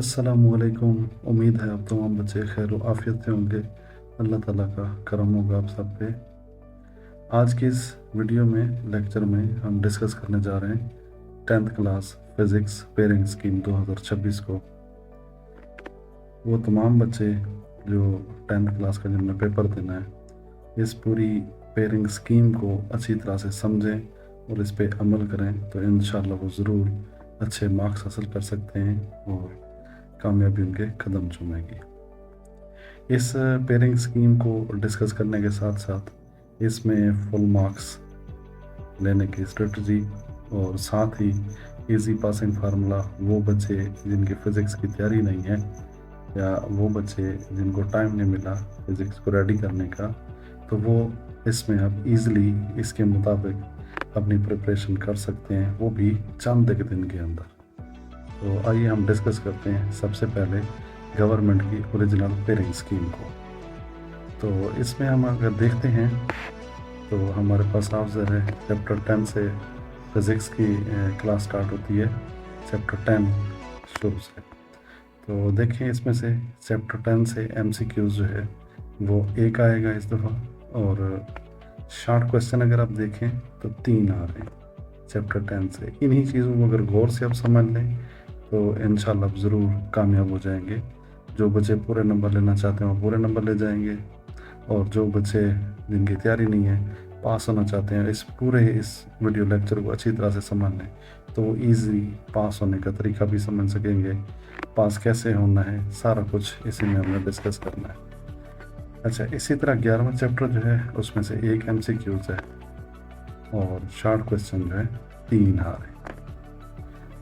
अस्सलामुअलैकुम। उम्मीद है आप तमाम बच्चे खैर आफियत से होंगे। अल्लाह ताला का करम होगा आप सब पे। आज की इस वीडियो में लेक्चर में हम डिस्कस करने जा रहे हैं 10th class physics pairing scheme 2026 को। वो तमाम बच्चे जो 10th क्लास का जिन्हें पेपर देना है, इस पूरी पेयरिंग स्कीम को अच्छी तरह से समझें और इस पे अमल करें तो इंशाल्लाह वो ज़रूर अच्छे मार्क्स हासिल कर सकते हैं और कामयाबी उनके कदम चूमेगी। इस पेयरिंग स्कीम को डिस्कस करने के साथ साथ इसमें फुल मार्क्स लेने की स्ट्रेटजी और साथ ही इजी पासिंग फार्मूला, वो बच्चे जिनकी फ़िज़िक्स की तैयारी नहीं है या वो बच्चे जिनको टाइम नहीं मिला फ़िज़िक्स को रेडी करने का, तो वो इसमें अब इजीली इसके मुताबिक अपनी प्रिपरेशन कर सकते हैं, वो भी चंद एक दिन के अंदर। तो आइए हम डिस्कस करते हैं सबसे पहले गवर्नमेंट की ओरिजिनल पेयरिंग स्कीम को। तो इसमें हम अगर देखते हैं तो हमारे पास हाजिर है चैप्टर 10 से फिज़िक्स की क्लास स्टार्ट होती है, चैप्टर 10 शुरू से। तो देखिए इसमें से चैप्टर 10 से MCQs जो है वो एक आएगा इस दफ़ा, और शॉर्ट क्वेश्चन अगर आप देखें तो 3 आ रहे हैं चैप्टर 10 से। इन्हीं चीज़ों को अगर गौर से आप समझ लें तो इंशाल्लाह आप ज़रूर कामयाब हो जाएंगे। जो बच्चे पूरे नंबर लेना चाहते हैं वो पूरे नंबर ले जाएंगे, और जो बच्चे जिनकी तैयारी नहीं है, पास होना चाहते हैं, इस वीडियो लेक्चर को अच्छी तरह से समझ लें तो वो ईज़ी पास होने का तरीका भी समझ सकेंगे। पास कैसे होना है सारा कुछ इसी में हमने डिस्कस करना है। अच्छा, इसी तरह 11वां चैप्टर जो है उसमें से एक MCQs है और शॉर्ट क्वेश्चन जो है 3 आ रहे हैं।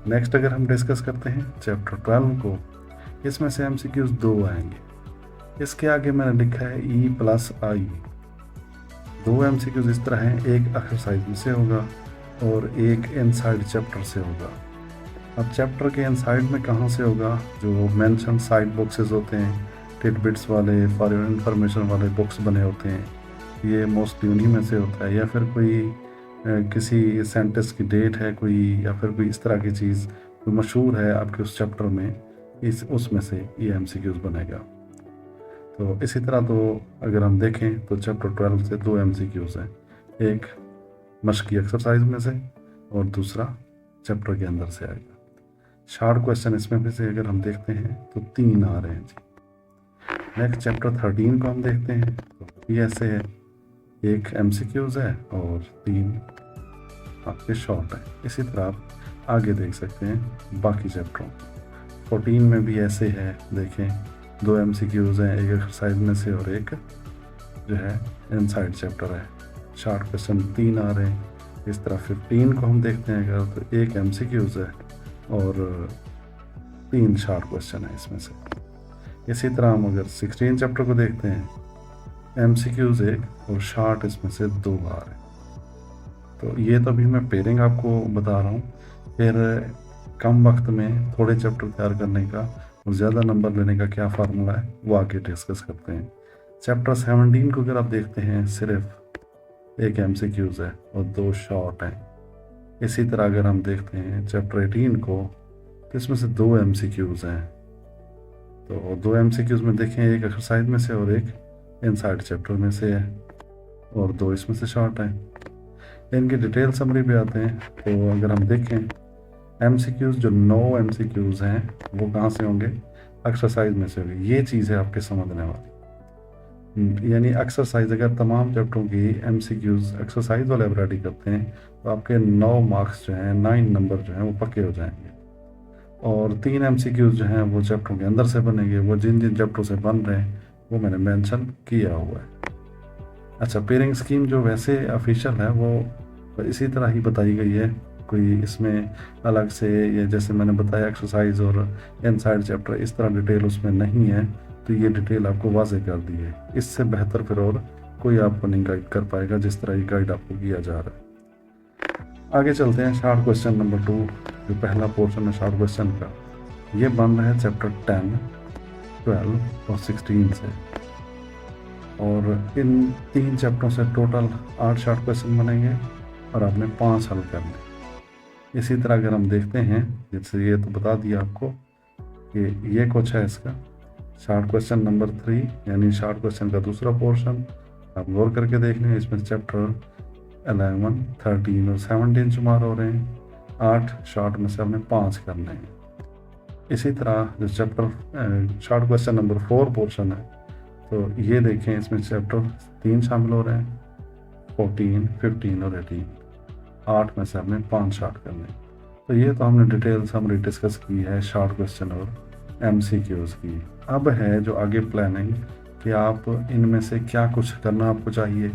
नेक्स्ट अगर हम डिस्कस करते हैं चैप्टर 12 को, इसमें से MCQs 2 आएंगे। इसके आगे मैंने लिखा है E+I। 2 MCQs इस तरह हैं, एक एक्सरसाइज में से होगा और एक इनसाइड चैप्टर से होगा। अब चैप्टर के इनसाइड में कहाँ से होगा? जो मेंशन साइड बॉक्सेस होते हैं, टिडबिट्स वाले, फॉर योर इंफॉर्मेशन वाले बॉक्स बने होते हैं, ये मोस्टली उन्हीं में से होता है। या फिर कोई किसी सेंटेंस की डेट है कोई, या फिर कोई इस तरह की चीज़ कोई मशहूर है आपके उस चैप्टर में, उसमें से ये MCQs बनेगा। तो इसी तरह तो अगर हम देखें तो चैप्टर 12 से 2 MCQs हैं, एक मश्की एक्सरसाइज में से और दूसरा चैप्टर के अंदर से आएगा। शॉर्ट क्वेश्चन इसमें भी से अगर हम देखते हैं तो 3 आ रहे हैं जी। नेक्स्ट चैप्टर 13 को हम देखते हैं तो ये ऐसे है, एक MCQs है और 3 आपके शॉर्ट है। इसी तरह आप आगे देख सकते हैं बाकी चैप्टरों। 14 में भी ऐसे है, देखें 2 MCQs हैं, एक एक्सरसाइज में से और एक जो है इनसाइड चैप्टर है। शॉर्ट क्वेश्चन 3 आ रहे हैं। इस तरह 15 को हम देखते हैं अगर, तो एक MCQs है और 3 शॉर्ट क्वेश्चन है इसमें से। इसी तरह हम अगर 16 चैप्टर को देखते हैं, MCQs 1 और शॉर्ट इसमें से 2 आ रहे हैं। तो ये तो अभी मैं पेयरिंग आपको बता रहा हूँ, फिर कम वक्त में थोड़े चैप्टर तैयार करने का और ज़्यादा नंबर लेने का क्या फार्मूला है वो आगे डिस्कस करते हैं। चैप्टर 17 को अगर आप देखते हैं, सिर्फ एक MCQs है और 2 शॉर्ट हैं। इसी तरह अगर हम देखते हैं चैप्टर 18 को, तो इसमें से 2 MCQs हैं। तो 2 MCQs में देखें, एक एक्सरसाइज में से और एक इनसाइड चैप्टर में से है, और 2 इसमें से शॉर्ट हैं। इनकी डिटेल समरी पे आते हैं। तो अगर हम देखें MCQs, जो 9 MCQs हैं वो कहाँ से होंगे? एक्सरसाइज में से होंगे। ये चीज़ है आपके समझने वाली। यानी एक्सरसाइज, अगर तमाम चैप्टरों की MCQs एक्सरसाइज वाले आप रेडी करते हैं तो आपके 9 मार्क्स जो हैं, 9 नंबर जो हैं वो पक्के हो जाएंगे। और 3 MCQs जो हैं वो चैप्टरों के अंदर से बनेंगे। वो जिन जिन चैप्टरों से बन रहे हैं वो मैंने मेंशन किया हुआ है। अच्छा, पेयरिंग स्कीम जो वैसे ऑफिशियल है वो इसी तरह ही बताई गई है, कोई इसमें अलग से ये जैसे मैंने बताया एक्सरसाइज और इनसाइड चैप्टर इस तरह डिटेल उसमें नहीं है, तो ये डिटेल आपको वाज़ेह कर दी है। इससे बेहतर फिर और कोई आपको नहीं गाइड कर पाएगा जिस तरह ये गाइड आपको किया जा रहा है। आगे चलते हैं शॉर्ट क्वेश्चन नंबर 2, जो पहला पोर्शन है शॉर्ट क्वेश्चन का। ये बन रहा है चैप्टर 10, 12 और 16 से, और इन 3 चैप्टरों से टोटल 8 शॉर्ट क्वेश्चन बनेंगे और आपने 5 हल करने। इसी तरह अगर हम देखते हैं, जैसे ये तो बता दिया आपको ये कुछ है इसका शॉर्ट क्वेश्चन नंबर 3, यानी शॉर्ट क्वेश्चन का दूसरा पोर्शन। आप गौर करके देख लें, इसमें चैप्टर 11, 13 और 17 शुमार हो रहे हैं। 8 शॉर्ट में से हमने 5 करने हैं। इसी तरह जो chapter short question number 4 portion है, तो ये देखें, इसमें चैप्टर 3 शामिल हो रहे हैं, 14, 15 और 18। 8 में से हमने 5 शॉर्ट करने हैं। तो ये तो हमने डिटेल समरी डिस्कस की है शॉर्ट क्वेश्चन और MCQs की। अब है जो आगे प्लानिंग कि आप इनमें से क्या कुछ करना आपको चाहिए,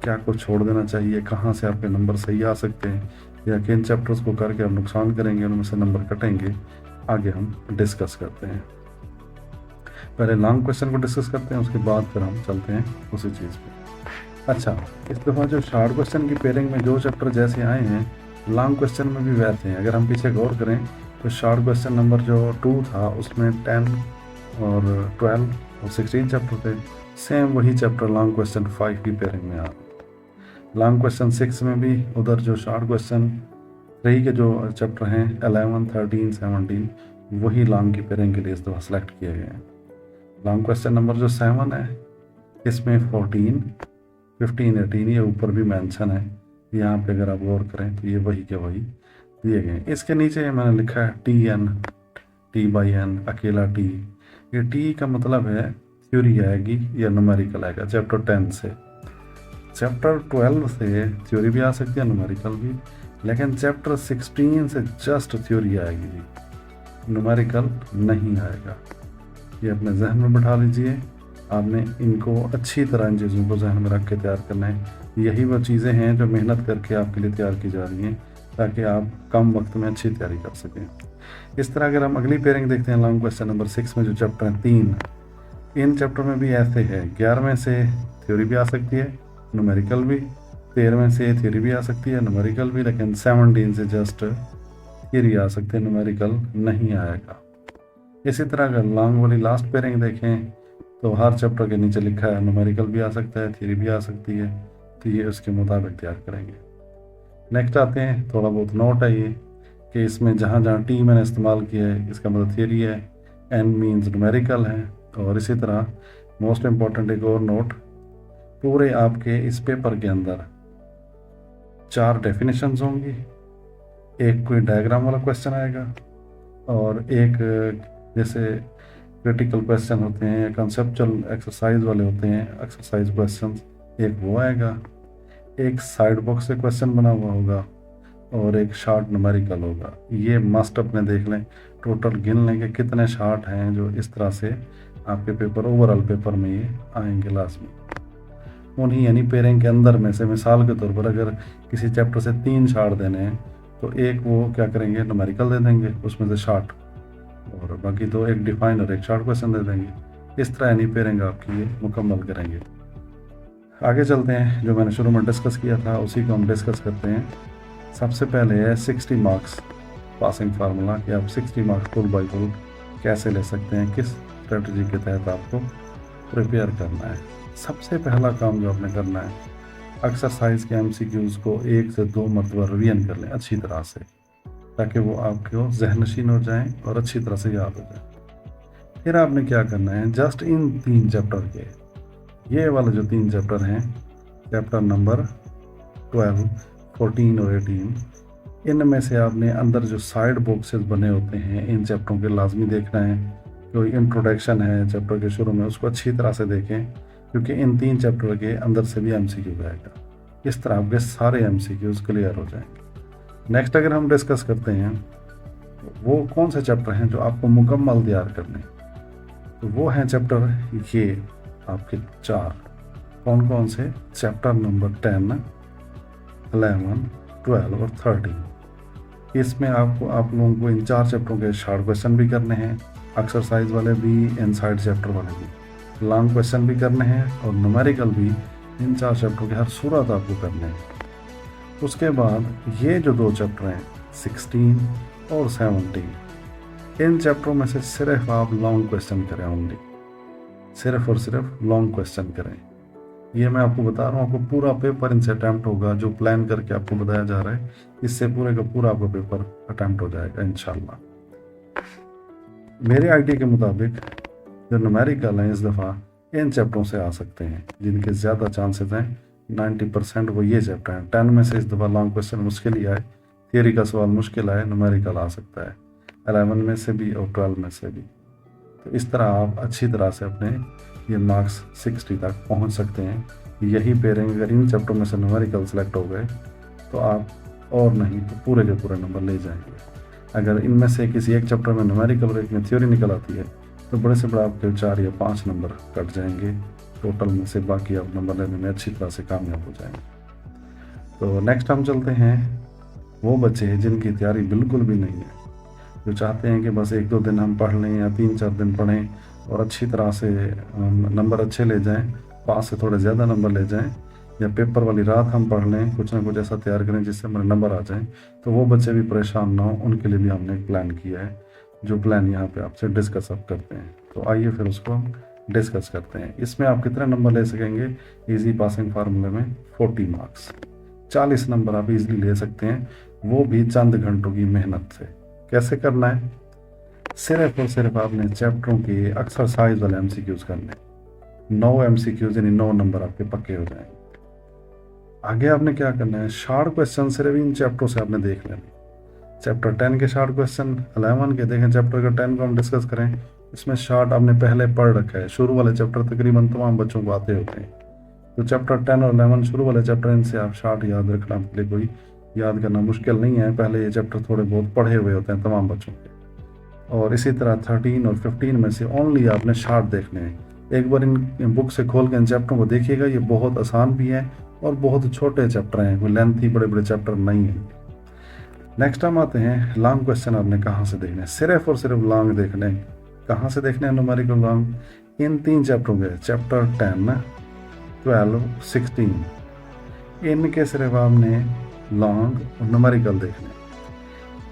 क्या कुछ छोड़ देना चाहिए, कहाँ से आपके नंबर सही आ सकते हैं, या किन चैप्टर्स को करके आप नुकसान करेंगे, उनमें से नंबर कटेंगे, आगे हम डिस्कस करते हैं। पहले लॉन्ग क्वेश्चन को डिस्कस करते हैं, उसके बाद फिर हम चलते हैं उसी चीज़ पे। अच्छा, इस दफ़ा जो शॉर्ट क्वेश्चन की पेयरिंग में जो चैप्टर जैसे आए हैं, लॉन्ग क्वेश्चन में भी वैसे हैं। अगर हम पीछे गौर करें तो शॉर्ट क्वेश्चन नंबर जो 2 था उसमें 10 और 12 और 16 चैप्टर थे। सेम वही चैप्टर लॉन्ग क्वेश्चन 5 की पेयरिंग में आ लॉन्ग क्वेश्चन 6 में भी उधर जो शॉर्ट क्वेश्चन 3 के जो चैप्टर हैं 11, 13, 17 वही लॉन्ग की पेयरिंग के लिए इस दफ़ा सेलेक्ट किए गए हैं। लॉन्ग क्वेश्चन नंबर जो 7 है इसमें 14, 15, 18 ये ऊपर भी मेंशन है। यहाँ पे अगर आप गौर करें तो ये वही के वही दिए गए हैं। इसके नीचे मैंने लिखा है TN, T/N, अकेला T। ये T का मतलब है थ्योरी आएगी या न्यूमेरिकल आएगा चैप्टर 10 से। चैप्टर 12 से थ्योरी भी आ सकती है, न्यूमेरिकल भी, लेकिन चैप्टर 16 से जस्ट थ्योरी आएगी जी, न्यूमेरिकल नहीं आएगा। ये अपने जहन में बैठा लीजिए। आपने इनको अच्छी तरह इन चीज़ों को जहन में रख के तैयार करना है। यही वो चीज़ें हैं जो मेहनत करके आपके लिए तैयार की जा रही हैं, ताकि आप कम वक्त में अच्छी तैयारी कर सकें। इस तरह अगर हम अगली पेयरिंग देखते हैं लॉन्ग क्वेश्चन नंबर 6 में जो चैप्टर हैं 3, इन चैप्टर में भी ऐसे है। 11वें से थ्योरी भी आ सकती है, न्यूमेरिकल भी। 13वें से थ्योरी भी आ सकती है, न्यूमेरिकल भी, लेकिन 17 से जस्ट थ्योरी आ सकती है, न्यूमेरिकल नहीं आएगा। इसी तरह अगर लॉन्ग वाली लास्ट पेयरिंग देखें तो हर चैप्टर के नीचे लिखा है न्यूमेरिकल भी आ सकता है, थ्योरी भी आ सकती है, तो ये उसके मुताबिक तैयार करेंगे। नेक्स्ट आते हैं, थोड़ा बहुत नोट है ये कि इसमें जहाँ जहाँ T मैंने इस्तेमाल किया है इसका मतलब थ्योरी है, N मीन्स न्यूमेरिकल है। और इसी तरह मोस्ट इम्पॉर्टेंट एक और नोट, पूरे आपके इस पेपर के अंदर 4 डेफिनेशंस होंगी, एक कोई डायग्राम वाला क्वेश्चन आएगा, और एक जैसे क्रिटिकल क्वेश्चन होते हैं, कंसेप्चुअल एक्सरसाइज वाले होते हैं एक्सरसाइज क्वेश्चंस, एक वो आएगा, एक साइड बॉक्स से क्वेश्चन बना हुआ होगा, और एक शॉर्ट न्यूमेरिकल होगा। ये मस्ट अपने देख लें, टोटल गिन लें कि कितने शॉर्ट हैं जो इस तरह से आपके पेपर ओवरऑल पेपर में ये आएंगे लाजमी। उन्हीं यानी पेयरिंग के अंदर में से मिसाल के तौर पर अगर किसी चैप्टर से 3 शॉर्ट देने हैं तो एक वो क्या करेंगे, न्यूमेरिकल दे देंगे उसमें से शॉर्ट, और बाकी 2 एक डिफाइन और एक शॉर्ट क्वेश्चन दे देंगे। इस तरह यानी पेयरिंग आपकी ये मुकम्मल करेंगे। आगे चलते हैं, जो मैंने शुरू में डिस्कस किया था उसी को हम डिस्कस करते हैं। सबसे पहले है 60 मार्क्स पासिंग फार्मूला, कि आप 60 मार्क्स फुल बाई फुल कैसे ले सकते हैं, किस स्ट्रेटजी के तहत आपको प्रिपेयर करना है। सबसे पहला काम जो आपने करना है, एक्सरसाइज के MCQs को 1 से 2 मरतबा रिवीजन कर लें अच्छी तरह से, ताकि वो आपको जहनशीन हो जाएं और अच्छी तरह से याद हो जाए। फिर आपने क्या करना है, जस्ट इन 3 चैप्टर के, ये वाले जो 3 चैप्टर हैं, चैप्टर नंबर 12, 14 और 18, इनमें से आपने अंदर जो साइड बॉक्सेस बने होते हैं इन चैप्टरों के लाजमी देखना है। कोई इंट्रोडक्शन है चैप्टर के शुरू में, उसको अच्छी तरह से देखें, क्योंकि इन 3 चैप्टर के अंदर से भी MCQ आएगा। इस तरह आपके सारे MCQs क्लियर हो जाएंगे। नेक्स्ट अगर हम डिस्कस करते हैं वो कौन से चैप्टर हैं जो आपको मुकम्मल तैयार करने, तो वो हैं चैप्टर ये आपके 4, कौन कौन से, चैप्टर नंबर 10, 11, 12 और 13। इसमें आपको आप लोगों को इन 4 चैप्टरों के शॉर्ट क्वेश्चन भी करने हैं, एक्सरसाइज वाले भी, इनसाइड चैप्टर वाले भी, लॉन्ग क्वेश्चन भी करने हैं, और न्यूमेरिकल भी इन 4 चैप्टरों के हर सूरत आपको करने हैं। उसके बाद ये जो 2 चैप्टर हैं 16 और 17, इन चैप्टरों में से सिर्फ आप लॉन्ग क्वेश्चन करें, ओनली सिर्फ और सिर्फ लॉन्ग क्वेश्चन करें। ये मैं आपको बता रहा हूँ, आपको पूरा पेपर इनसे अटैम्प्ट होगा, जो प्लान करके आपको बताया जा रहा है, इससे पूरे का पूरा आपका पेपर अटैम्प्ट हो जाएगा इंशाल्लाह। मेरे आइडिया के मुताबिक जो न्यूमेरिकल हैं इस दफ़ा इन चैप्टरों से आ सकते हैं, जिनके ज़्यादा चांसेस हैं 90% वो ये चैप्टर हैं। 10 में से इस दफ़ा लॉन्ग क्वेश्चन मुश्किल ही आए, थियरी का सवाल मुश्किल आए, न्यूमेरिकल आ सकता है 11 में से भी और 12 में से भी। तो इस तरह आप अच्छी तरह से अपने ये मार्क्स 60 तक पहुंच सकते हैं। यही पेयरिंग अगर इन चैप्टरों में से न्यूमेरिकल सेलेक्ट हो गए तो आप और नहीं तो पूरे के पूरे नंबर ले जाएंगे। अगर इनमें से किसी एक चैप्टर में न्यूमेरिकल और एक में थ्योरी निकल आती है तो बड़े से बड़ा आपके 4 या 5 नंबर कट जाएंगे टोटल में से, बाकी आप नंबर लेने में अच्छी तरह से कामयाब हो जाएंगे। तो नेक्स्ट हम चलते हैं वो बच्चे जिनकी तैयारी बिल्कुल भी नहीं है, जो चाहते हैं कि बस 1-2 दिन हम पढ़ लें या 3-4 दिन पढ़ें और अच्छी तरह से नंबर अच्छे ले जाएं, पास से थोड़े ज़्यादा नंबर ले जाएं, या पेपर वाली रात हम पढ़ लें, कुछ ना कुछ ऐसा तैयार करें जिससे हमारे नंबर आ जाएं। तो वो बच्चे भी परेशान ना हो, उनके लिए भी हमने एक प्लान किया है, जो प्लान यहाँ पे आपसे डिस्कस अप करते हैं। तो आइए फिर उसको हम डिस्कस करते हैं। इसमें आप कितने नंबर ले सकेंगे? इजी पासिंग फार्मूले में 40 मार्क्स, 40 नंबर आप इजीली ले सकते हैं, वो भी चंद घंटों की मेहनत से। कैसे करना है? सिर्फ और सिर्फ आपने चैप्टरों के एक्सरसाइज वाले MCQs करने, 9 MCQs यानी 9 नंबर आपके पक्के हो जाएंगे। आगे आपने क्या करना है, शॉर्ट क्वेश्चन सिर्फ इन चैप्टरों से आपने देख लेने। चैप्टर 10 के शॉर्ट क्वेश्चन 11 के देखें, चैप्टर का 10 को हम डिस्कस करें, इसमें शॉर्ट आपने पहले पढ़ रखा है, शुरू वाले चैप्टर तकरीबन तमाम बच्चों को आते होते हैं। तो चैप्टर 10 और 11 शुरू वाले चैप्टर, इनसे आप शॉर्ट याद रखना आपके लिए कोई याद करना मुश्किल नहीं है, पहले ये चैप्टर थोड़े बहुत पढ़े हुए होते हैं तमाम बच्चों के। और इसी तरह 13 और 15 में से ओनली आपने शॉर्ट देखने हैं। एक बार इन बुक से खोल के इन चैप्टरों को देखिएगा, ये बहुत आसान भी है और बहुत छोटे चैप्टर हैं, कोई लेंथी बड़े बड़े चैप्टर नहीं है। नेक्स्ट हम आते हैं लॉन्ग क्वेश्चन आपने कहाँ से देखने हैं। सिर्फ और सिर्फ लॉन्ग देखने, कहाँ से देखने हैं न्यूमेरिकल लॉन्ग? इन 3 चैप्टरों के, चैप्टर 10, 12, 16, इनके सिर्फ आपने लॉन्ग और न्यूमेरिकल देखने।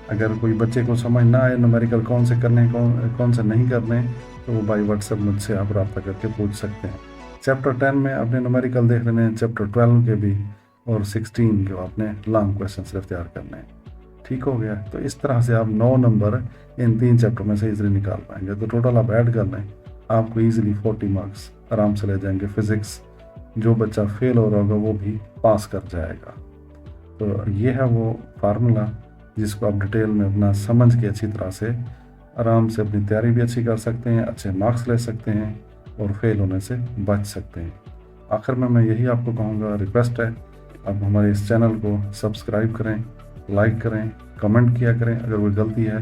अगर कोई बच्चे को समझ ना आए न्यूमेरिकल कौन से करने कौन से नहीं करने, तो वो बाई व्हाट्सएप मुझसे आप रब्ता करके पूछ सकते हैं। चैप्टर 10 में आपने न्यूमेरिकल देख लेने हैं, चैप्टर 12 के भी और 16 के आपने लॉन्ग क्वेश्चन सिर्फ तैयार करने हैं। ठीक हो गया? तो इस तरह से आप 9 नंबर इन 3 चैप्टर में से इजीली निकाल पाएंगे। तो टोटल आप ऐड कर लें, आपको इजीली 40 मार्क्स आराम से ले जाएंगे। फिजिक्स जो बच्चा फेल हो रहा होगा वो भी पास कर जाएगा। तो ये है वो फार्मूला जिसको आप डिटेल में अपना समझ के अच्छी तरह से आराम से अपनी तैयारी भी अच्छी कर सकते हैं, अच्छे मार्क्स ले सकते हैं और फेल होने से बच सकते हैं। आखिर में मैं यही आपको कहूँगा, रिक्वेस्ट है आप हमारे इस चैनल को सब्सक्राइब करें, लाइक करें, कमेंट किया करें। अगर कोई गलती है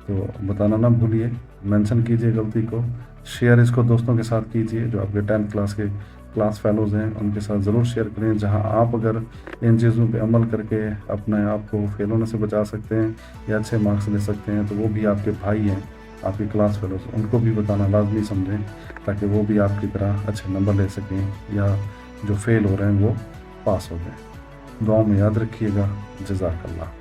तो बताना ना भूलिए, मेंशन कीजिए गलती को, शेयर इसको दोस्तों के साथ कीजिए जो आपके 10th क्लास के क्लास फेलोज़ हैं, उनके साथ ज़रूर शेयर करें। जहां आप अगर इन चीज़ों पे अमल करके अपने आप को फेल होने से बचा सकते हैं या अच्छे मार्क्स ले सकते हैं, तो वो भी आपके भाई हैं, आपके क्लास फेलोज़, उनको भी बताना लाजमी समझें ताकि वो भी आपकी तरह अच्छे नंबर ले सकें या जो फेल हो रहे हैं वो पास हो जाएं। दुआ में याद रखिएगा। जज़ाकल्लाह।